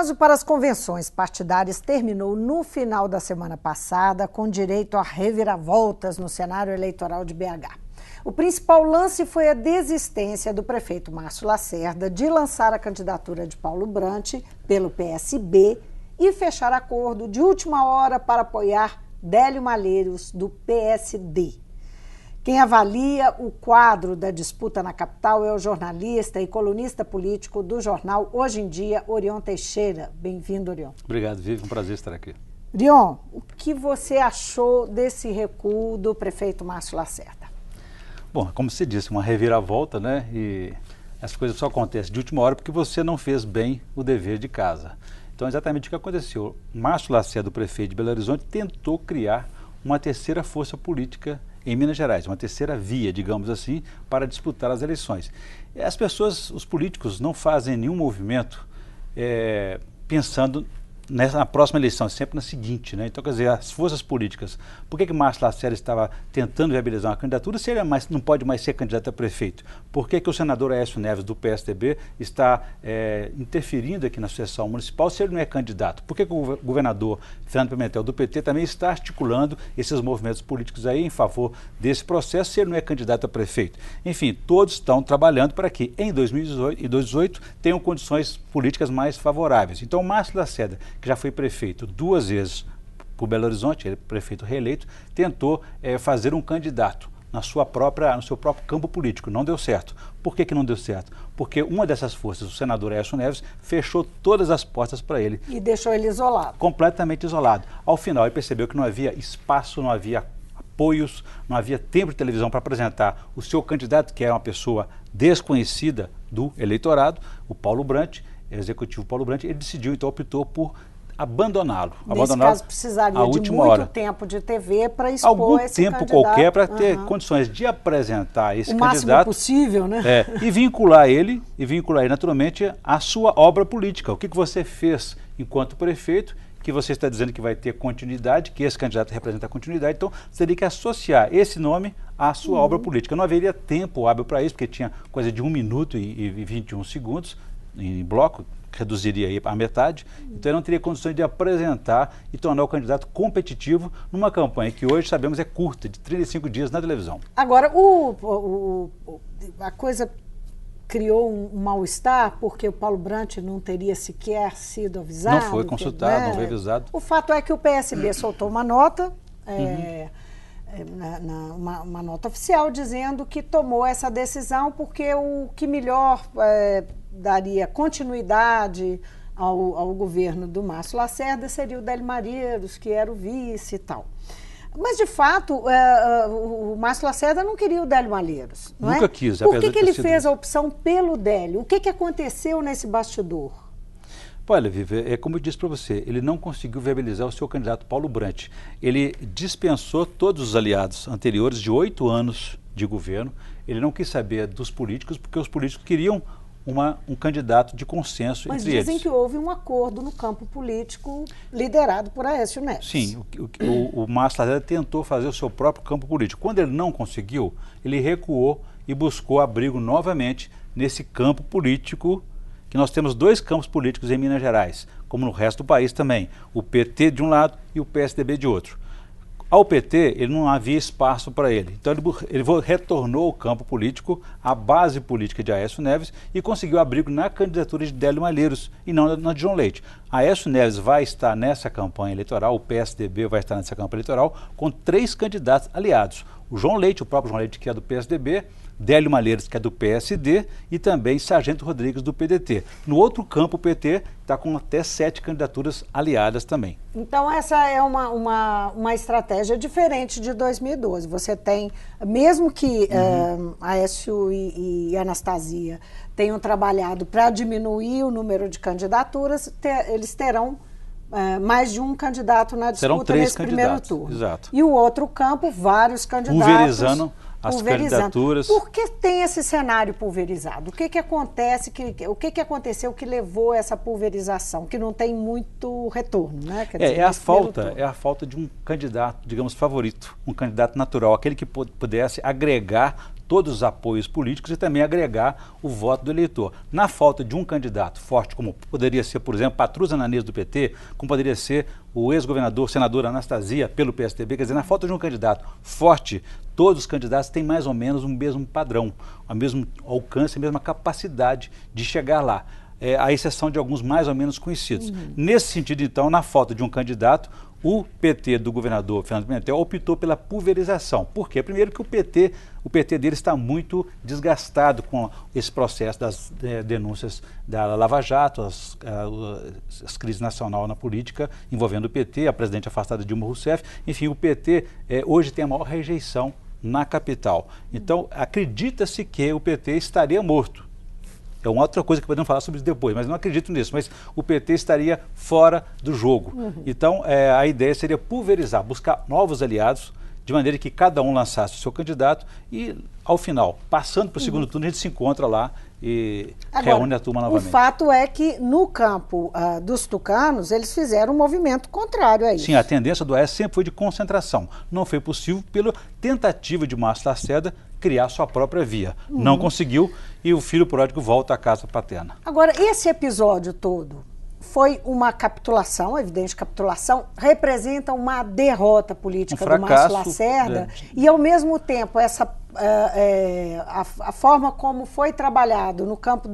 prazo para as convenções partidárias terminou no final da semana passada, com direito a reviravoltas no cenário eleitoral de BH. O principal lance foi a desistência do prefeito Márcio Lacerda de lançar a candidatura de Paulo Brant pelo PSB e fechar acordo de última hora para apoiar Délio Malheiros, do PSD. Quem avalia o quadro da disputa na capital é o jornalista e colunista político do jornal Hoje em Dia, Orion Teixeira. Bem-vindo, Orion. Obrigado, Vivi. Um prazer estar aqui. Orion, o que você achou desse recuo do prefeito Márcio Lacerda? Bom, como você disse, uma reviravolta, né? E as coisas só acontecem de última hora porque você não fez bem o dever de casa. Então, exatamente o que aconteceu. Márcio Lacerda, o prefeito de Belo Horizonte, tentou criar uma terceira força política em Minas Gerais, uma terceira via, digamos assim, para disputar as eleições. As pessoas, os políticos, não fazem nenhum movimento pensando na próxima eleição, sempre na seguinte, né? Então, quer dizer, as forças políticas, por que Márcio Lacerda estava tentando viabilizar uma candidatura se ele não pode mais ser candidato a prefeito? Por que o senador Aécio Neves, do PSDB, está interferindo aqui na sucessão municipal se ele não é candidato? Por que o governador Fernando Pimentel, do PT, também está articulando esses movimentos políticos aí em favor desse processo se ele não é candidato a prefeito? Enfim, todos estão trabalhando para que em 2018 tenham condições políticas mais favoráveis. Então, Márcio Lacerda, que já foi prefeito 2 vezes por Belo Horizonte, ele é prefeito reeleito, tentou fazer um candidato no seu próprio campo político. Não deu certo. Por que não deu certo? Porque uma dessas forças, o senador Aécio Neves, fechou todas as portas para ele. E deixou ele isolado. Completamente isolado. Ao final, ele percebeu que não havia espaço, não havia apoios, não havia tempo de televisão para apresentar o seu candidato, que é uma pessoa desconhecida do eleitorado, o Paulo Brant, executivo Paulo Brant. Ele decidiu, então, optou por abandoná-lo. Nesse caso, precisaria de muito tempo de TV para expor algum esse tempo candidato. Qualquer para ter condições de apresentar esse candidato. O máximo possível, né? E vincular ele, naturalmente, à sua obra política. O que você fez enquanto prefeito, que você está dizendo que vai ter continuidade, que esse candidato representa a continuidade, então você teria que associar esse nome à sua obra política. Não haveria tempo hábil para isso, porque tinha coisa de 1 minuto e 21 segundos em bloco, reduziria aí a metade, então ele não teria condições de apresentar e tornar o candidato competitivo numa campanha que hoje sabemos é curta, de 35 dias na televisão. Agora, a coisa criou um mal-estar porque o Paulo Brant não teria sequer sido avisado. Não foi consultado, não foi avisado. O fato é que o PSB soltou uma nota, uma nota oficial dizendo que tomou essa decisão porque o que melhor daria continuidade ao governo do Márcio Lacerda seria o Délio Malheiros, que era o vice e tal. Mas, de fato, o Márcio Lacerda não queria o Délio Malheiros, não Nunca é? quis. Por que ele fez a opção pelo Délio? O que aconteceu nesse bastidor? Olha, Vivi, como eu disse para você, ele não conseguiu viabilizar o seu candidato Paulo Brant. Ele dispensou todos os aliados anteriores de 8 anos de governo. Ele não quis saber dos políticos, porque os políticos queriam um candidato de consenso entre eles. Mas dizem que houve um acordo no campo político liderado por Aécio Neves. Sim, o Márcio Lacerda tentou fazer o seu próprio campo político. Quando ele não conseguiu, ele recuou e buscou abrigo novamente nesse campo político, que nós temos 2 campos políticos em Minas Gerais, como no resto do país também, o PT de um lado e o PSDB de outro. Ao PT, ele não havia espaço para ele. Então, ele retornou ao campo político, à base política de Aécio Neves, e conseguiu abrigo na candidatura de Délio Malheiros e não na de João Leite. Aécio Neves vai estar nessa campanha eleitoral, o PSDB vai estar nessa campanha eleitoral, com 3 candidatos aliados. O João Leite, o próprio João Leite, que é do PSDB, Délio Malheiros, que é do PSD, e também Sargento Rodrigues, do PDT. No outro campo, o PT está com até 7 candidaturas aliadas também. Então, essa é uma estratégia diferente de 2012. Você tem, mesmo que Aécio e Anastasia tenham trabalhado para diminuir o número de candidaturas, eles terão mais de um candidato na disputa nesse primeiro turno. Exato. E o outro campo, vários candidatos. Pulverizando as candidaturas. Por que tem esse cenário pulverizado? O que acontece, o que aconteceu que levou a essa pulverização, que não tem muito retorno, né? Quer dizer, é a falta de um candidato, digamos, favorito, um candidato natural, aquele que pudesse agregar todos os apoios políticos e também agregar o voto do eleitor. Na falta de um candidato forte, como poderia ser, por exemplo, Patrus Ananias do PT, como poderia ser o ex-governador, senador Anastasia pelo PSDB, quer dizer, na falta de um candidato forte, todos os candidatos têm mais ou menos o mesmo padrão, o mesmo alcance, a mesma capacidade de chegar lá. À exceção de alguns mais ou menos conhecidos. Nesse sentido, então, na falta de um candidato, o PT do governador Fernando Pimentel optou pela pulverização. Por quê? Primeiro que o PT dele está muito desgastado com esse processo das denúncias da Lava Jato, as crises nacional na política envolvendo o PT, a presidente afastada Dilma Rousseff. Enfim, o PT hoje tem a maior rejeição na capital. Então, acredita-se que o PT estaria morto. É uma outra coisa que podemos falar sobre isso depois, mas não acredito nisso. Mas o PT estaria fora do jogo. Então, a ideia seria pulverizar, buscar novos aliados, de maneira que cada um lançasse o seu candidato e, ao final, passando para o segundo turno, a gente se encontra lá e reúne a turma novamente. O fato é que, no campo dos tucanos, eles fizeram um movimento contrário a isso. Sim, a tendência do Aécio sempre foi de concentração. Não foi possível pela tentativa de Márcio Lacerda criar sua própria via. Não conseguiu e o filho pródigo volta à casa paterna. Agora, esse episódio todo foi uma capitulação, evidente capitulação, representa uma derrota política do Márcio Lacerda e, ao mesmo tempo, a forma como foi trabalhado no campo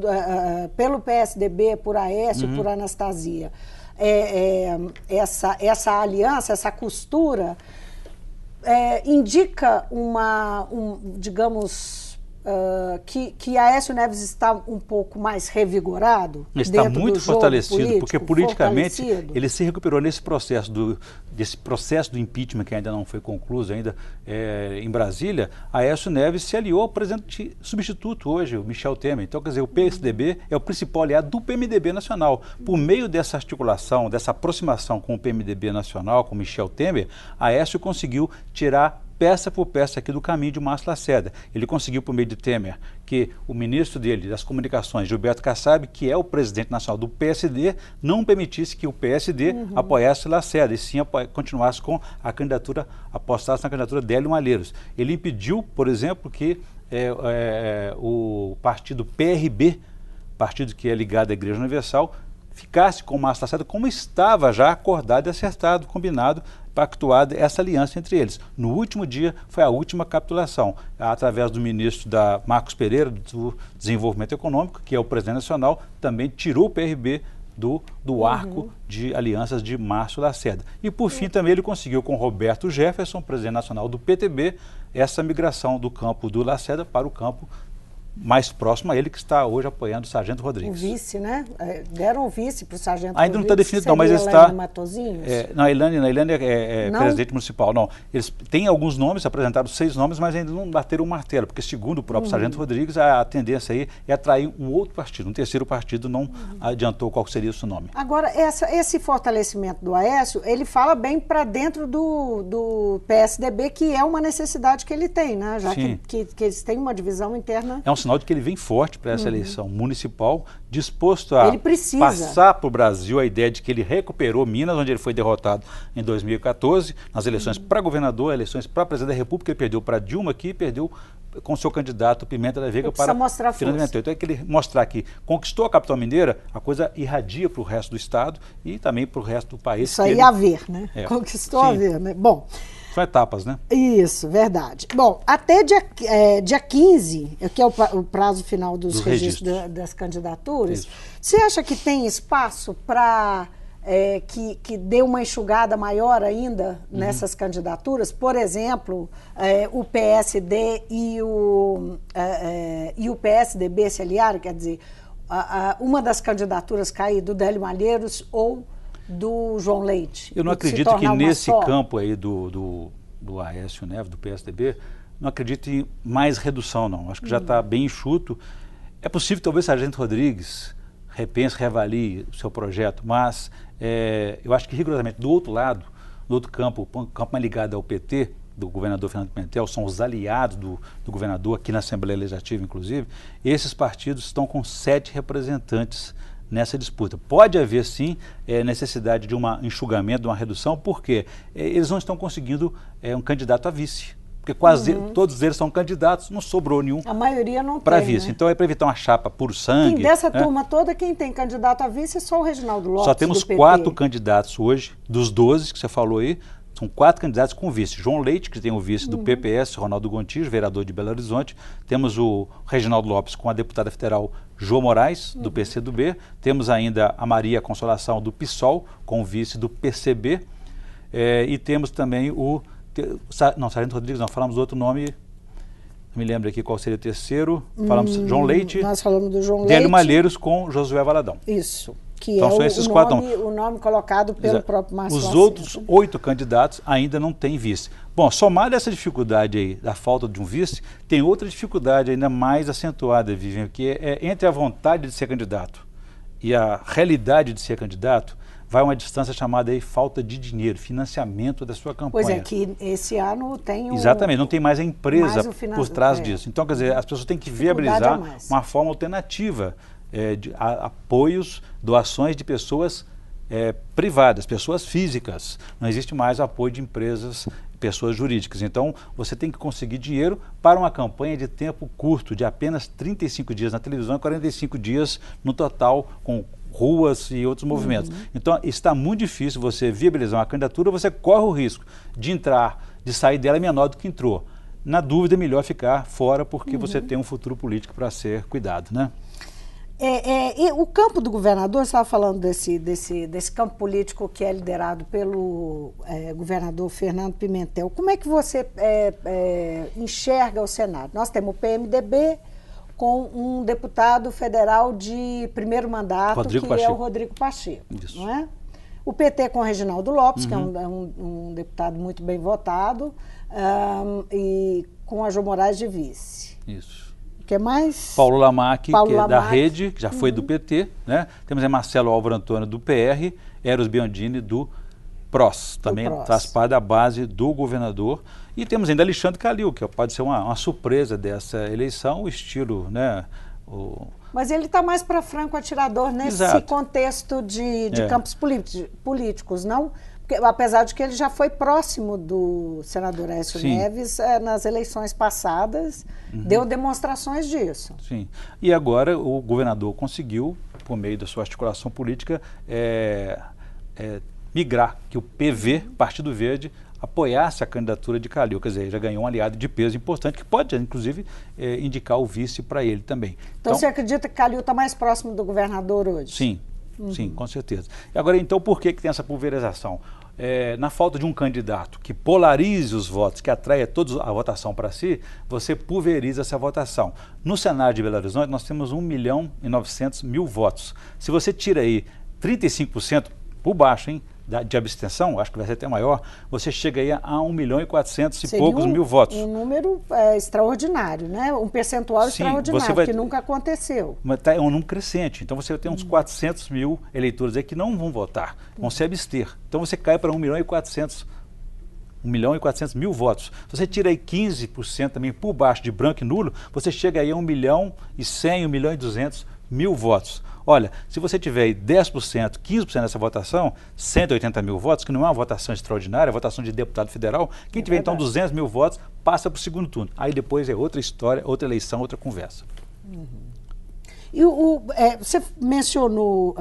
pelo PSDB, por Aécio, por Anastasia, essa aliança, essa costura, indica digamos, que Aécio Neves está um pouco mais revigorado? Está muito fortalecido, porque politicamente ele se recuperou nesse processo desse processo do impeachment, que ainda não foi concluído ainda em Brasília. Aécio Neves se aliou ao presidente substituto hoje, o Michel Temer. Então, quer dizer, o PSDB é o principal aliado do PMDB nacional. Por meio dessa articulação, dessa aproximação com o PMDB nacional, com Michel Temer, Aécio conseguiu tirar peça por peça aqui do caminho de Márcio Lacerda. Ele conseguiu, por meio de Temer, que o ministro dele, das comunicações, Gilberto Kassab, que é o presidente nacional do PSD, não permitisse que o PSD apoiasse Lacerda, e sim continuasse com a candidatura, apostasse na candidatura de Hélio Malheiros. Ele impediu, por exemplo, que o partido PRB, partido que é ligado à Igreja Universal, ficasse com o Márcio Lacerda, como estava já acordado e acertado, combinado, pactuada essa aliança entre eles. No último dia, foi a última capitulação, através do ministro Marcos Pereira, do Desenvolvimento Econômico, que é o presidente nacional, também tirou o PRB do arco de alianças de Márcio Lacerda. E, por fim, também ele conseguiu, com Roberto Jefferson, presidente nacional do PTB, essa migração do campo do Lacerda para o campo mais próximo a ele, que está hoje apoiando o Sargento Rodrigues. O vice, né? Deram o vice para o Sargento Rodrigues. Ainda não está definido, não, mas ele está... Não, a Ilane é presidente municipal, não. Eles têm alguns nomes, apresentaram 6 nomes, mas ainda não bateram o martelo, porque, segundo o próprio Sargento Rodrigues, a tendência aí é atrair um outro partido, um terceiro partido não adiantou qual seria o seu nome. Agora, esse fortalecimento do Aécio, ele fala bem para dentro do PSDB, que é uma necessidade que ele tem, né? Já que eles têm uma divisão interna. É um sinal de que ele vem forte para essa eleição municipal, disposto a passar para o Brasil a ideia de que ele recuperou Minas, onde ele foi derrotado em 2014, nas eleições para governador, eleições para presidente da República, ele perdeu para Dilma aqui, perdeu com seu candidato Pimenta da Veiga para Fernando Pimentel. Então é que ele mostrar que conquistou a capital mineira, a coisa irradia para o resto do estado e também para o resto do país. Isso aí a ver, né? Conquistou a ver, né? Bom... São etapas, né? Isso, verdade. Bom, até dia 15, que é o prazo final dos registros das candidaturas, isso. Você acha que tem espaço para que dê uma enxugada maior ainda nessas candidaturas? Por exemplo, o PSD e o PSDB se aliaram, quer dizer, uma das candidaturas cair do Hélio Malheiros ou do João Leite. Eu não acredito que nesse campo aí do Aécio Neves, do PSDB, não acredito em mais redução, não. Acho que já está bem enxuto. É possível, talvez, o Sargento Rodrigues repense, reavalie o seu projeto, mas eu acho que, rigorosamente, do outro lado, do outro campo, o campo mais ligado ao PT, do governador Fernando Pimentel, são os aliados do governador, aqui na Assembleia Legislativa, inclusive, esses partidos estão com 7 representantes nessa disputa. Pode haver, sim, necessidade de um enxugamento, de uma redução, porque eles não estão conseguindo um candidato a vice. porque quase todos eles são candidatos, não sobrou nenhum. A maioria não para tem, vice. né? Então é para evitar uma chapa por sangue. Dessa turma toda, quem tem candidato a vice é só o Reginaldo Lopes. Só temos do PT. 4 candidatos hoje, dos 12 que você falou aí, são 4 candidatos com vice. João Leite, que tem o vice do PPS, Ronaldo Gontijo, vereador de Belo Horizonte. Temos o Reginaldo Lopes com a deputada federal Jô Moraes, do PCdoB. Temos ainda a Maria Consolação, do PSOL, com o vice do PCB. E temos também Sargento Rodrigues, não, falamos do outro nome, não me lembro aqui qual seria o terceiro. Falamos João Leite. Nós falamos do João Leite. Délio Malheiros com Josué Valadão. Isso. Que então, são esses 4 o nome colocado pelo próprio Márcio Os Lacerda. outros 8 candidatos ainda não têm vice. Bom, somado essa dificuldade aí da falta de um vice, tem outra dificuldade ainda mais acentuada, Vivian, que é entre a vontade de ser candidato e a realidade de ser candidato, vai uma distância chamada aí falta de dinheiro, financiamento da sua campanha. Pois é, que esse ano tem Exatamente, não tem mais a empresa por trás disso. Então, quer dizer, as pessoas têm que viabilizar uma forma alternativa de apoios, doações de pessoas privadas, pessoas físicas. Não existe mais apoio de empresas, pessoas jurídicas. Então, você tem que conseguir dinheiro para uma campanha de tempo curto, de apenas 35 dias na televisão e 45 dias no total, com ruas e outros movimentos. Então, está muito difícil você viabilizar uma candidatura, você corre o risco de sair dela menor do que entrou. Na dúvida, é melhor ficar fora, porque você tem um futuro político para ser cuidado, né? E o campo do governador, você estava falando desse campo político que é liderado pelo governador Fernando Pimentel. Como é que você enxerga o cenário? Nós temos o PMDB com um deputado federal de primeiro mandato, é o Rodrigo Pacheco. Isso. Não é? O PT com o Reginaldo Lopes, que é um deputado muito bem votado, e com a Jô Moraes de vice. Isso. O que mais? Paulo Lamaque, que é da Rede, que já foi do PT, né? Temos aí Marcelo Álvaro Antônio do PR, Eros Biondini do PROS, também faz parte da base do governador. E temos ainda Alexandre Calil, que pode ser uma surpresa dessa eleição, o estilo, né? Mas ele está mais para franco atirador nesse contexto de campos políticos, não? Porque, apesar de que ele já foi próximo do senador Aécio Neves nas eleições passadas, deu demonstrações disso. Sim. E agora o governador conseguiu, por meio da sua articulação política, migrar, que o PV, Partido Verde, apoiasse a candidatura de Calil, quer dizer, já ganhou um aliado de peso importante, que pode, inclusive, indicar o vice para ele também. Então, você acredita que Calil está mais próximo do governador hoje? Sim. Sim, com certeza. E agora, então, por que tem essa pulverização? Na falta de um candidato que polarize os votos, que atraia toda a votação para si, você pulveriza essa votação. No cenário de Belo Horizonte, nós temos 1.900.000 votos. Se você tira aí 35% por baixo, hein, de abstenção, acho que vai ser até maior, você chega aí a 1.400.000 e poucos mil votos. Um número extraordinário, né? Um percentual extraordinário, que nunca aconteceu. Mas é um número crescente, então você tem uns 400.000 eleitores aí que não vão votar, vão se abster. Então você cai para 1.400.000 votos. Se você tira aí 15% também por baixo de branco e nulo, você chega aí a 1.100.000, 1.200.000 votos. Olha, se você tiver aí 10%, 15% dessa votação, 180.000 votos, que não é uma votação extraordinária, é votação de deputado federal, quem tiver então 200.000 votos, passa para o segundo turno. Aí depois é outra história, outra eleição, outra conversa. E você mencionou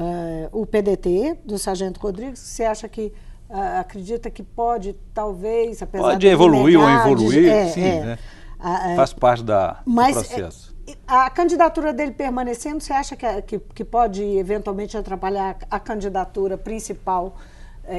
o PDT, do Sargento Rodrigues, você acha que, acredita que pode, talvez, apesar de... Pode evoluir ou evoluir, sim, né? Faz parte do processo. A candidatura dele permanecendo, você acha que pode eventualmente atrapalhar a candidatura principal,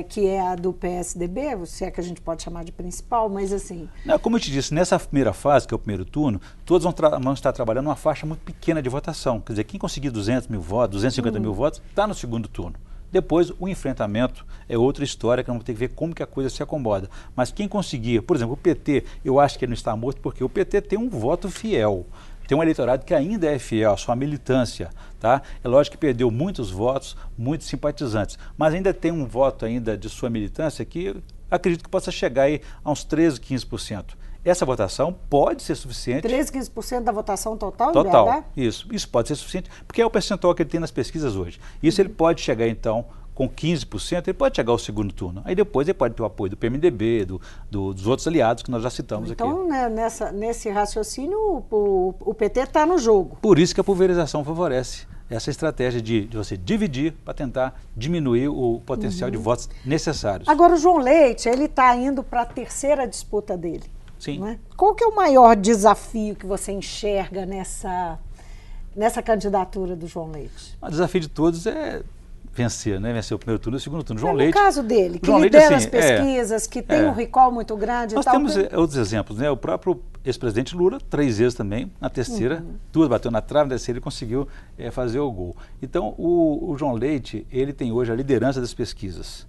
que é a do PSDB, se é que a gente pode chamar de principal, mas assim... Não, como eu te disse, nessa primeira fase, que é o primeiro turno, todos vão estar trabalhando numa faixa muito pequena de votação. Quer dizer, quem conseguir 200.000 votos, 250.000 votos, está no segundo turno. Depois, o enfrentamento é outra história, que vamos ter que ver como que a coisa se acomoda. Mas quem conseguir, por exemplo, o PT, eu acho que ele não está morto, porque o PT tem um voto fiel. Tem um eleitorado que ainda é fiel à sua militância, tá? É lógico que perdeu muitos votos, muitos simpatizantes, mas ainda tem um voto ainda de sua militância que acredito que possa chegar aí a uns 13%, 15%. Essa votação pode ser suficiente. 13%, 15% da votação total? Total, isso pode ser suficiente, porque é o percentual que ele tem nas pesquisas hoje. Isso ele pode chegar então com 15%, ele pode chegar ao segundo turno. Aí depois ele pode ter o apoio do PMDB, dos outros aliados que nós já citamos aqui. Então, né, nesse raciocínio, o PT está no jogo. Por isso que a pulverização favorece essa estratégia de você dividir para tentar diminuir o potencial de votos necessários. Agora, o João Leite, ele está indo para a terceira disputa dele. Sim. Né? Qual que é o maior desafio que você enxerga nessa candidatura do João Leite? O desafio de todos é vencer, né? Vencer o primeiro turno e o segundo turno. João no Leite, caso dele, que João lidera Leite, as pesquisas, que tem um recall muito grande Nós e tal. temos outros exemplos, né? O próprio ex-presidente Lula, 3 vezes também, na terceira, 2 bateu na trave, na terceira ele conseguiu fazer o gol. Então, o João Leite, ele tem hoje a liderança das pesquisas.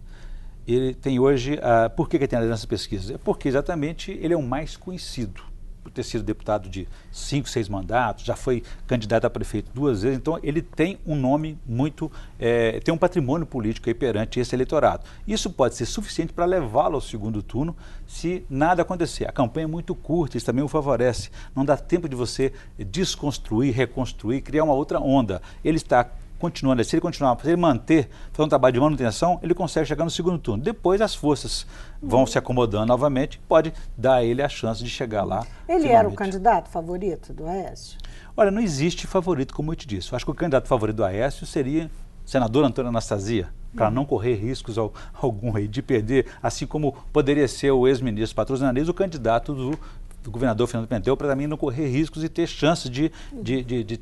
Ele tem hoje, por que ele tem a liderança das pesquisas? É porque exatamente ele é o mais conhecido, por ter sido deputado de 5, 6 mandatos, já foi candidato a prefeito 2 vezes, então ele tem um nome muito, tem um patrimônio político aí perante esse eleitorado. Isso pode ser suficiente para levá-lo ao segundo turno se nada acontecer. A campanha é muito curta, isso também o favorece, não dá tempo de você desconstruir, reconstruir, criar uma outra onda. Ele está continuando, se ele continuar, se ele manter, fazer um trabalho de manutenção, ele consegue chegar no segundo turno. Depois as forças vão se acomodando novamente, pode dar a ele a chance de chegar lá. Ele finalmente. era o candidato favorito do Aécio? Olha, não existe favorito, como eu te disse. Eu acho que o candidato favorito do Aécio seria o senador Antônio Anastasia, para não correr riscos algum aí de perder, assim como poderia ser o ex-ministro Patrocínio Nariz, o candidato do governador Fernando Pimentel, para também não correr riscos e ter chance de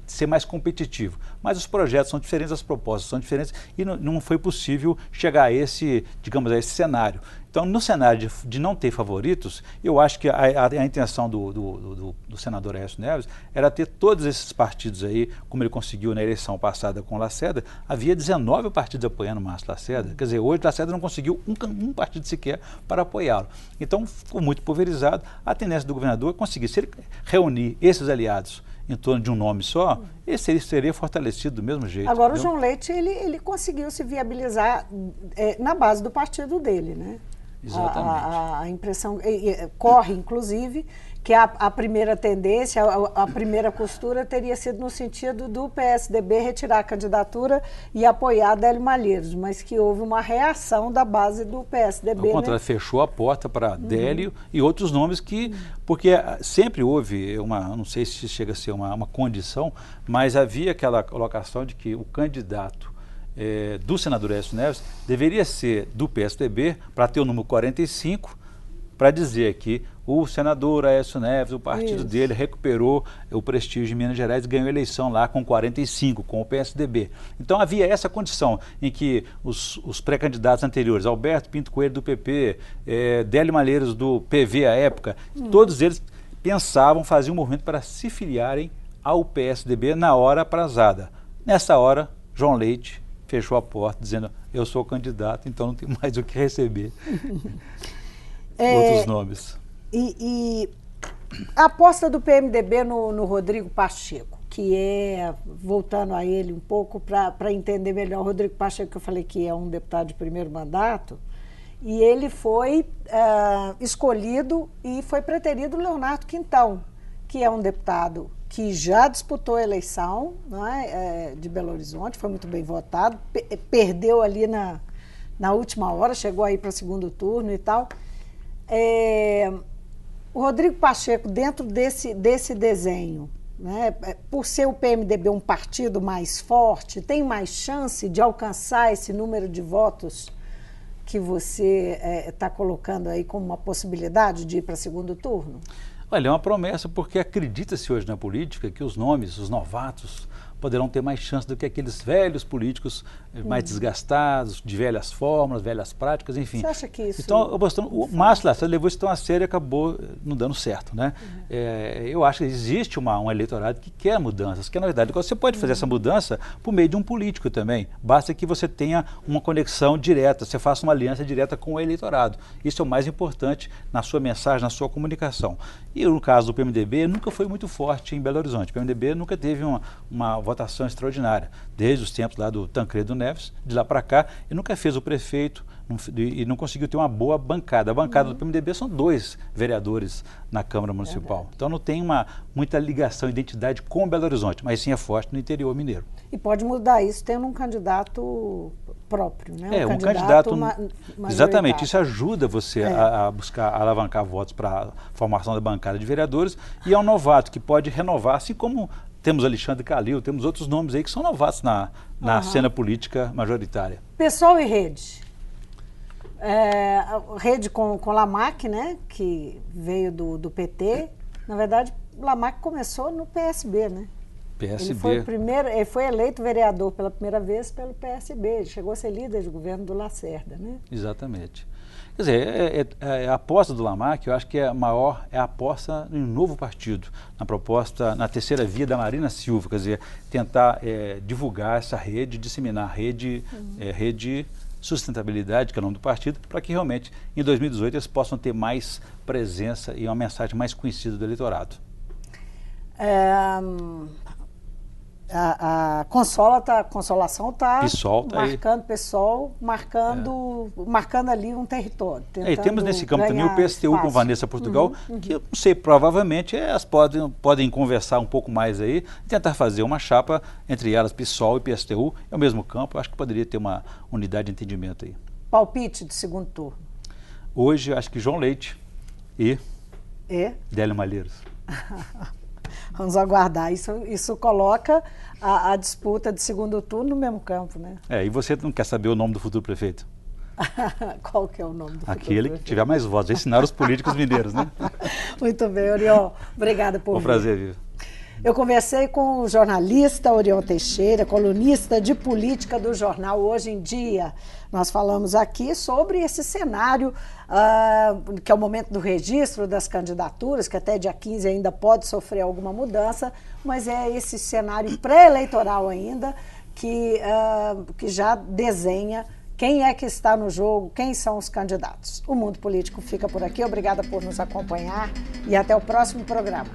ser mais competitivo. Mas os projetos são diferentes, as propostas são diferentes e não foi possível chegar a esse, digamos, a esse cenário. Então, no cenário de não ter favoritos, eu acho que a intenção do senador Aécio Neves era ter todos esses partidos aí, como ele conseguiu na eleição passada com o Lacerda. Havia 19 partidos apoiando o Márcio Lacerda. Quer dizer, hoje o Lacerda não conseguiu um partido sequer para apoiá-lo. Então, ficou muito pulverizado. A tendência do governador é conseguir, se ele reunir esses aliados em torno de um nome só, esse seria fortalecido do mesmo jeito. Agora, entendeu? o João Leite, ele conseguiu se viabilizar na base do partido dele, né? Exatamente. A impressão corre, inclusive, que a primeira tendência, a primeira costura teria sido no sentido do PSDB retirar a candidatura e apoiar Délio Malheiros, mas que houve uma reação da base do PSDB. Ao contrário, fechou a porta para Délio e outros nomes que, porque sempre houve não sei se chega a ser uma condição, mas havia aquela colocação de que o candidato do senador Aécio Neves deveria ser do PSDB para ter o número 45, para dizer que o senador Aécio Neves, o partido dele, recuperou o prestígio em Minas Gerais e ganhou a eleição lá com 45, com o PSDB. Então havia essa condição em que os pré-candidatos anteriores, Alberto Pinto Coelho do PP, Délio Malheiros do PV à época, todos eles pensavam, faziam um movimento para se filiarem ao PSDB na hora aprazada. Nessa hora, João Leite fechou a porta dizendo, eu sou candidato, então não tenho mais o que receber. Outros nomes. E a aposta do PMDB no Rodrigo Pacheco, que voltando a ele um pouco para entender melhor, o Rodrigo Pacheco, que eu falei que é um deputado de primeiro mandato, e ele foi escolhido e foi preterido o Leonardo Quintão, que é um deputado que já disputou a eleição, não é, de Belo Horizonte, foi muito bem votado, perdeu ali na última hora, chegou aí para o segundo turno e tal. O Rodrigo Pacheco, dentro desse desenho, né, por ser o PMDB um partido mais forte, tem mais chance de alcançar esse número de votos que você está colocando aí como uma possibilidade de ir para segundo turno? Olha, é uma promessa porque acredita-se hoje na política que os nomes, os novatos, poderão ter mais chance do que aqueles velhos políticos mais desgastados, de velhas fórmulas, velhas práticas, enfim. Você acha que isso... Então, o Márcio Lacerda levou isso tão a sério e acabou não dando certo, né? Eu acho que existe um eleitorado que quer mudanças, que na verdade você pode fazer essa mudança por meio de um político também. Basta que você tenha uma conexão direta, você faça uma aliança direta com o eleitorado. Isso é o mais importante na sua mensagem, na sua comunicação. E no caso do PMDB, nunca foi muito forte em Belo Horizonte. O PMDB nunca teve votação extraordinária, desde os tempos lá do Tancredo Neves, de lá para cá, e nunca fez o prefeito, e não conseguiu ter uma boa bancada. A bancada do PMDB são 2 vereadores na Câmara Municipal. Verdade. Então não tem muita ligação, identidade com Belo Horizonte, mas sim é forte no interior mineiro. E pode mudar isso tendo um candidato próprio, né? Um candidato exatamente, isso ajuda você a buscar alavancar votos para a formação da bancada de vereadores, e é um novato que pode renovar, assim como temos Alexandre Calil, temos outros nomes aí que são novatos na cena política majoritária. PSOL e Rede. Rede com Lamarck, né, que veio do PT. Na verdade, Lamarck começou no PSB, né? PSB. Ele foi eleito vereador pela primeira vez pelo PSB, ele chegou a ser líder de governo do Lacerda, né? Exatamente. Quer dizer, a aposta do Lamarck, eu acho que a maior é a aposta em um novo partido, na proposta, na terceira via da Marina Silva, quer dizer, tentar divulgar essa rede, disseminar a rede, rede Sustentabilidade, que é o nome do partido, para que realmente em 2018 eles possam ter mais presença e uma mensagem mais conhecida do eleitorado. A Consolação está marcando PSOL, marcando ali um território. E temos nesse campo também o PSTU com Vanessa Portugal, que eu não sei, provavelmente elas podem conversar um pouco mais aí, tentar fazer uma chapa entre elas, PSOL e PSTU, é o mesmo campo, eu acho que poderia ter uma unidade de entendimento aí. Palpite de segundo turno? Hoje, acho que João Leite e Délio Malheiros. Vamos aguardar. Isso coloca a disputa de segundo turno no mesmo campo, né? E você não quer saber o nome do futuro prefeito? Qual que é o nome do futuro Aquele que tiver mais votos, ensinar os políticos mineiros, né? Muito bem, Orion. Obrigada por vir. Um prazer, Vivi. Eu conversei com o jornalista Orion Teixeira, colunista de política do jornal Hoje em Dia. Nós falamos aqui sobre esse cenário, que é o momento do registro das candidaturas, que até dia 15 ainda pode sofrer alguma mudança, mas é esse cenário pré-eleitoral ainda que já desenha quem é que está no jogo, quem são os candidatos. O Mundo Político fica por aqui. Obrigada por nos acompanhar e até o próximo programa.